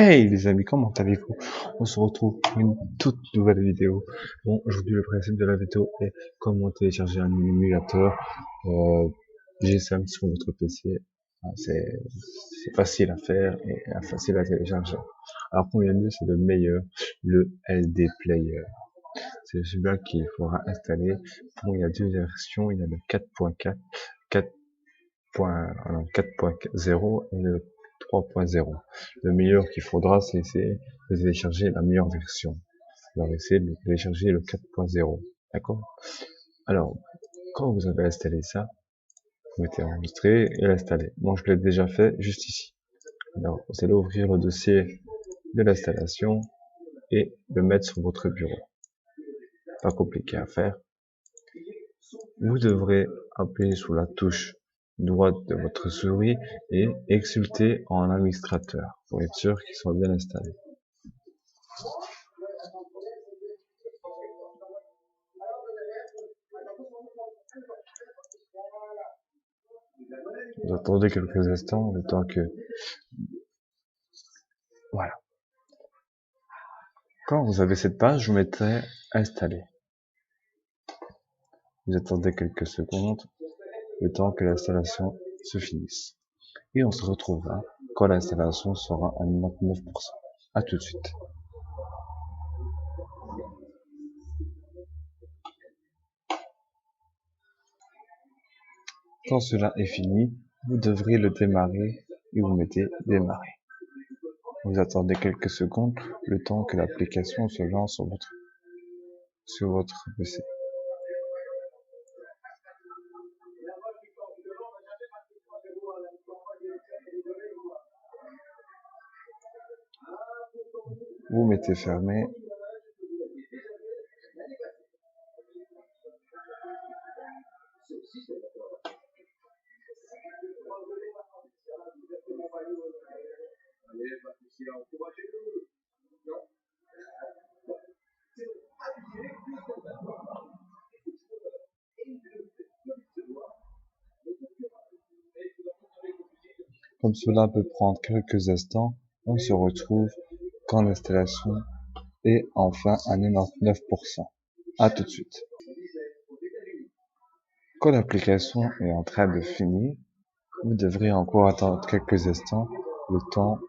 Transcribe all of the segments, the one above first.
Hey les amis, comment allez-vous? On se retrouve pour une toute nouvelle vidéo. Bon, aujourd'hui le principe de la vidéo est comment télécharger un émulateur GSM sur votre PC. C'est facile à faire et facile à télécharger. Alors premier lieu, c'est le meilleur, le LD Player. C'est celui-là qu'il faudra installer. Bon, il y a deux versions, il y a le 4.4, 4.0 et le 3.0. Le meilleur qu'il faudra, c'est de télécharger la meilleure version. Alors, essayez de télécharger le 4.0. D'accord? Alors, quand vous avez installé ça, vous mettez enregistrer et l'installer. Moi, je l'ai déjà fait juste ici. Alors, vous allez ouvrir le dossier de l'installation et le mettre sur votre bureau. Pas compliqué à faire. Vous devrez appuyer sur la touche droite de votre souris et exulter en administrateur pour être sûr qu'ils soient bien installés. Vous attendez quelques instants, le temps que... Voilà. Quand vous avez cette page, vous mettez installer. Vous attendez quelques secondes, le temps que l'installation se finisse. Et on se retrouvera quand l'installation sera à 99%. À tout de suite. Quand cela est fini, vous devrez le démarrer et vous mettez démarrer. Vous attendez quelques secondes, le temps que l'application se lance sur votre PC. Vous mettez fermé. Comme cela peut prendre quelques instants, on se retrouve quand l'installation est enfin à 99%. À tout de suite. Quand l'application est en train de finir, vous devrez encore attendre quelques instants, le temps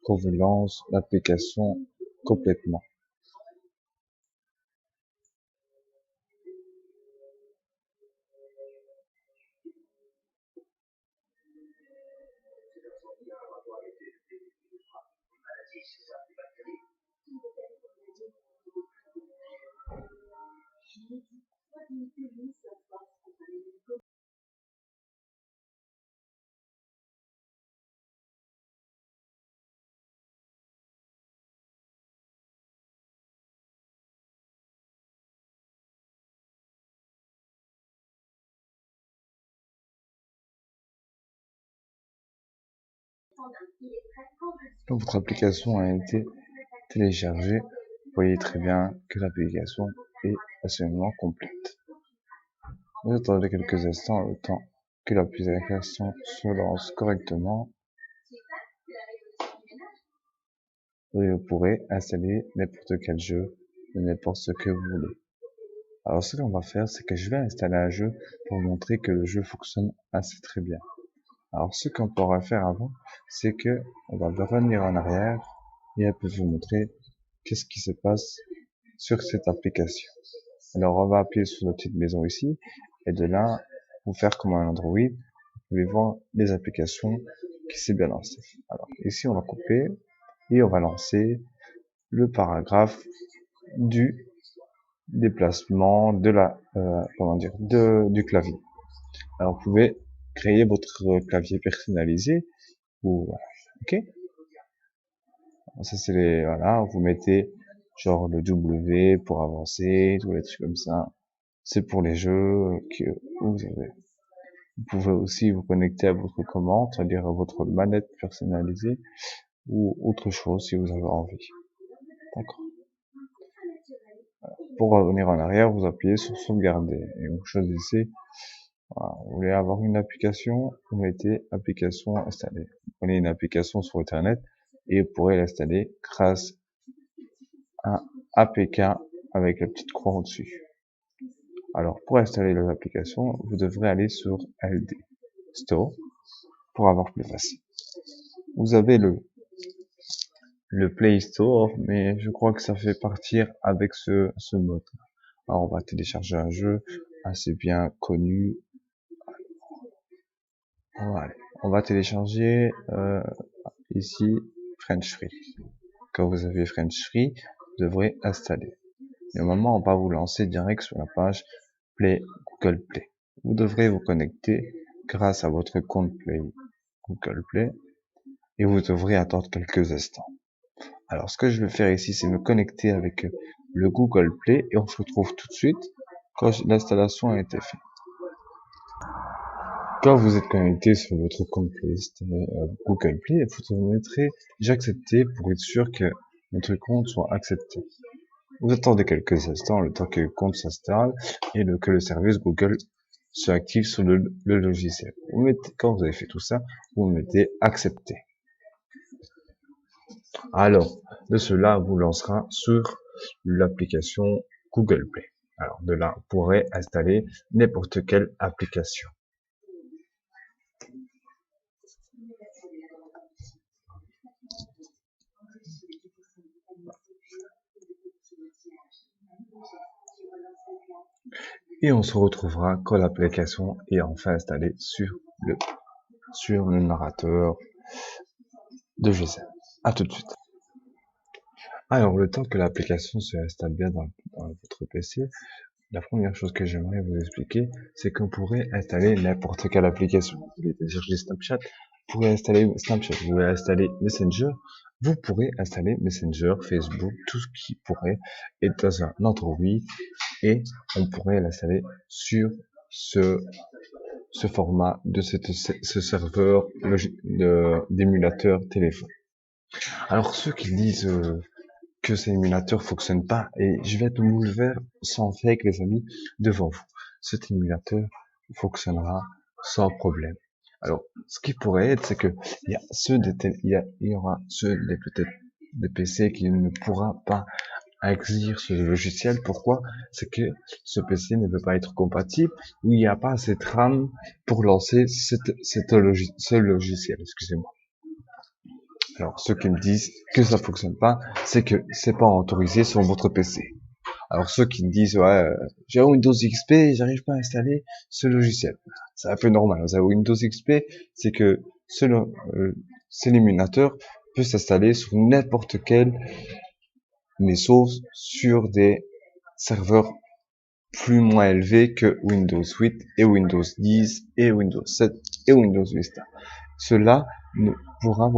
qu'on vous lance l'application complètement. Quand votre application a été téléchargée, vous voyez très bien que l'application est absolument complète. Vous attendez quelques instants le temps que l'application se lance correctement et vous pourrez installer n'importe quel jeu et n'importe ce que vous voulez. Alors ce qu'on va faire, c'est que je vais installer un jeu pour vous montrer que le jeu fonctionne assez très bien. Alors ce qu'on pourra faire avant, c'est que on va revenir en arrière et un peu vous montrer qu'est-ce qui se passe sur cette application. Alors on va appuyer sur notre petite maison ici et de là, pour faire comme un Android, vous pouvez voir les applications qui s'est bien lancé. Alors ici on va couper et on va lancer le paragraphe du déplacement de la du clavier. Alors vous pouvez créer votre clavier personnalisé ou voilà, ok. Ça c'est les voilà, vous mettez genre le W pour avancer, tous les trucs comme ça. C'est pour les jeux que vous avez. Vous pouvez aussi vous connecter à votre commande, c'est-à-dire à votre manette personnalisée ou autre chose si vous avez envie. D'accord. Pour revenir en arrière, vous appuyez sur sauvegarder et vous choisissez. Voilà, vous voulez avoir une application, vous mettez application installée. Vous prenez une application sur internet et vous pourrez l'installer grâce à un APK avec la petite croix au-dessus. Alors, pour installer l'application, vous devrez aller sur LD Store pour avoir plus facile. Vous avez le Play Store, mais je crois que ça fait partir avec ce mode. Alors, on va télécharger un jeu assez bien connu. Voilà. On va télécharger ici French Free. Quand vous avez French Free, vous devrez installer. Normalement, on va vous lancer direct sur la page Play Google Play. Vous devrez vous connecter grâce à votre compte Play Google Play et vous devrez attendre quelques instants. Alors, ce que je vais faire ici, c'est me connecter avec le Google Play et on se retrouve tout de suite quand l'installation a été faite. Quand vous êtes connecté sur votre compte Google Play, vous mettrez j'accepte pour être sûr que votre compte soit accepté. Vous attendez quelques instants, le temps que le compte s'installe et que le service Google se active sur le logiciel. Quand vous avez fait tout ça, vous mettez accepter. Alors, de cela vous lancera sur l'application Google Play. Alors, de là, vous pourrez installer n'importe quelle application. Et on se retrouvera quand l'application est enfin installée sur le narrateur de GSM. À tout de suite. Alors, le temps que l'application se installe bien dans votre PC, la première chose que j'aimerais vous expliquer, c'est qu'on pourrait installer n'importe quelle application. Vous voulez télécharger Snapchat, vous pourrez installer Snapchat. Vous voulez installer Messenger, vous pourrez installer Messenger, Facebook, tout ce qui pourrait être dans un Android, et on pourrait l'installer sur ce format de ce serveur d'émulateur téléphone. Alors ceux qui disent que ces émulateurs fonctionnent pas, et je vais tout vous le faire sans fake les amis devant vous. Cet émulateur fonctionnera sans problème. Alors ce qui pourrait être, c'est que il y aura ceux peut-être des PC qui ne pourra pas acquérir ce logiciel. Pourquoi? C'est que ce PC ne peut pas être compatible, ou il n'y a pas assez de RAM pour lancer ce logiciel, excusez-moi. Alors, ceux qui me disent que ça fonctionne pas, c'est que c'est pas autorisé sur votre PC. Alors, ceux qui me disent, ouais, j'ai Windows XP, j'arrive pas à installer ce logiciel. C'est un peu normal. Vous avez Windows XP, c'est que cet émulateur peut s'installer sur n'importe quel, mais sauf sur des serveurs plus moins élevés que Windows 8 et Windows 10 et Windows 7 et Windows Vista. Cela ne pourra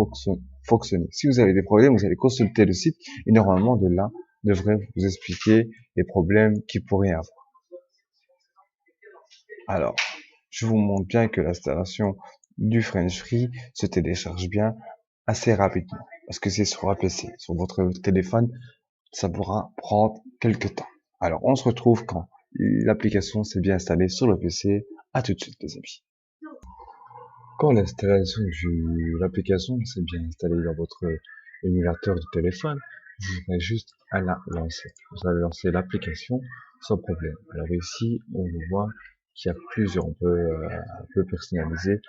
fonctionner. Si vous avez des problèmes, vous allez consulter le site et normalement de là devrait vous expliquer les problèmes qu'il pourrait avoir. Alors, je vous montre bien que l'installation du French Free se télécharge bien assez rapidement parce que c'est sur un PC. Sur votre téléphone, ça pourra prendre quelques temps. Alors, on se retrouve quand l'application s'est bien installée sur le PC. À tout de suite, les amis. Quand l'installation de l'application s'est bien installée dans votre émulateur de téléphone, vous aurez juste à la lancer. Vous allez lancer l'application sans problème. Alors ici, on voit qu'il y a plusieurs, on peut personnaliser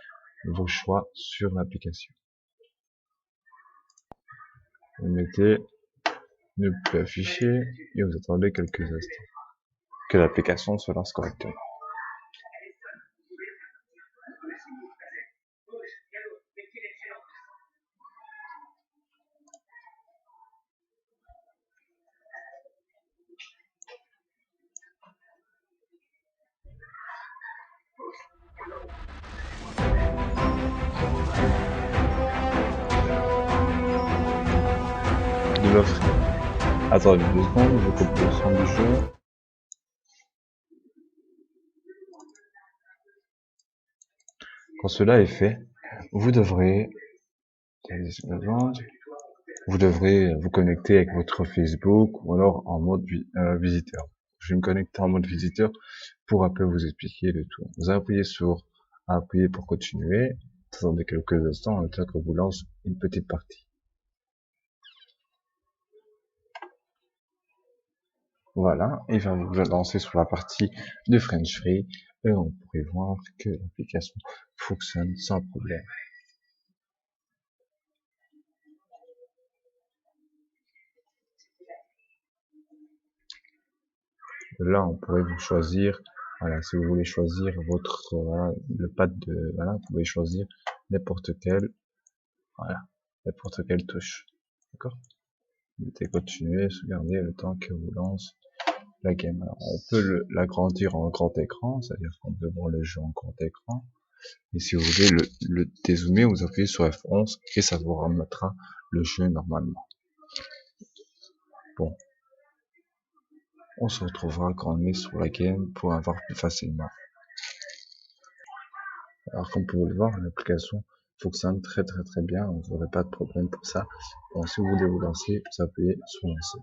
vos choix sur l'application. Vous mettez ne plus afficher et vous attendez quelques instants que l'application se lance correctement. De l'offre. Attendez 2 secondes, je coupe le son du jeu. Quand cela est fait, vous devrez vous connecter avec votre Facebook ou alors en mode visiteur. Je vais me connecter en mode visiteur pour après vous expliquer le tout. Vous appuyez pour continuer. Attendez quelques instants le temps que vous lance une petite partie. Voilà, il va vous lancer sur la partie de French Free et on pourrait voir que l'application fonctionne sans problème. Là, on pourrait vous choisir, voilà, si vous voulez choisir votre, voilà, le pad de, voilà, vous pouvez choisir n'importe quel, voilà, n'importe quelle touche. D'accord? Vous mettez continuer, sauvegarder le temps que vous lance la game. Alors, on peut l'agrandir en grand écran, c'est-à-dire qu'on peut voir le jeu en grand écran. Et si vous voulez le dézoomer, vous appuyez sur F11 et ça vous remettra le jeu normalement. Bon, on se retrouvera quand on est sur la game pour avoir plus facilement. Alors comme vous pouvez le voir, l'application fonctionne très bien, vous n'aurez pas de problème pour ça. Bon, si vous voulez vous lancer, vous appuyez sur lancer.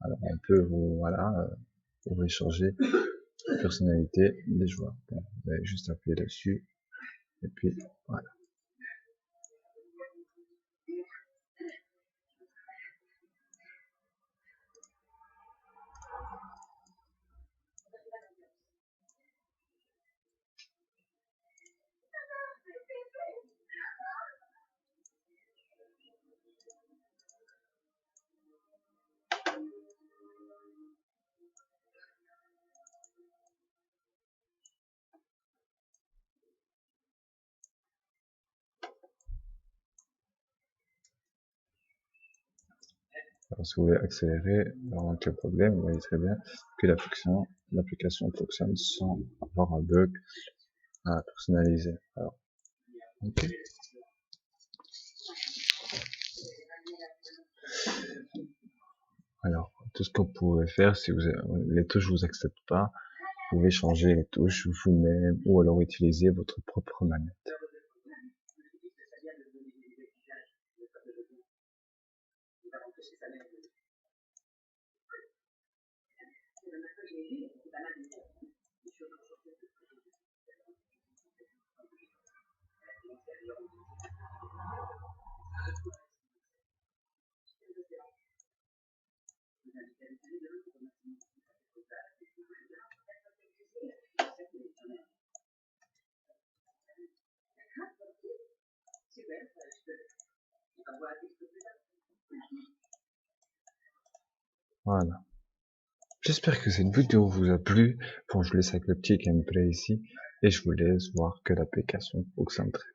Alors on peut vous, voilà, vous pouvez changer la personnalité des joueurs. Bon, vous allez juste appuyer dessus et puis voilà. Alors si vous voulez accélérer, alors en cas de problème, vous voyez très bien que l'application fonctionne sans avoir un bug à personnaliser. Alors, ok. Alors, tout ce que vous pouvez faire, si les touches vous acceptent pas, vous pouvez changer les touches vous-même ou alors utiliser votre propre manette. Voilà. J'espère que cette vidéo vous a plu. Bon, je vous laisse avec le petit gameplay ici et je vous laisse voir que l'application fonctionne très bien.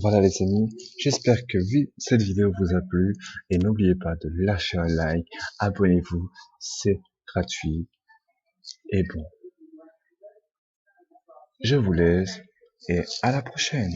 Voilà les amis, j'espère que cette vidéo vous a plu et n'oubliez pas de lâcher un like, abonnez-vous, c'est gratuit et bon. Je vous laisse et à la prochaine.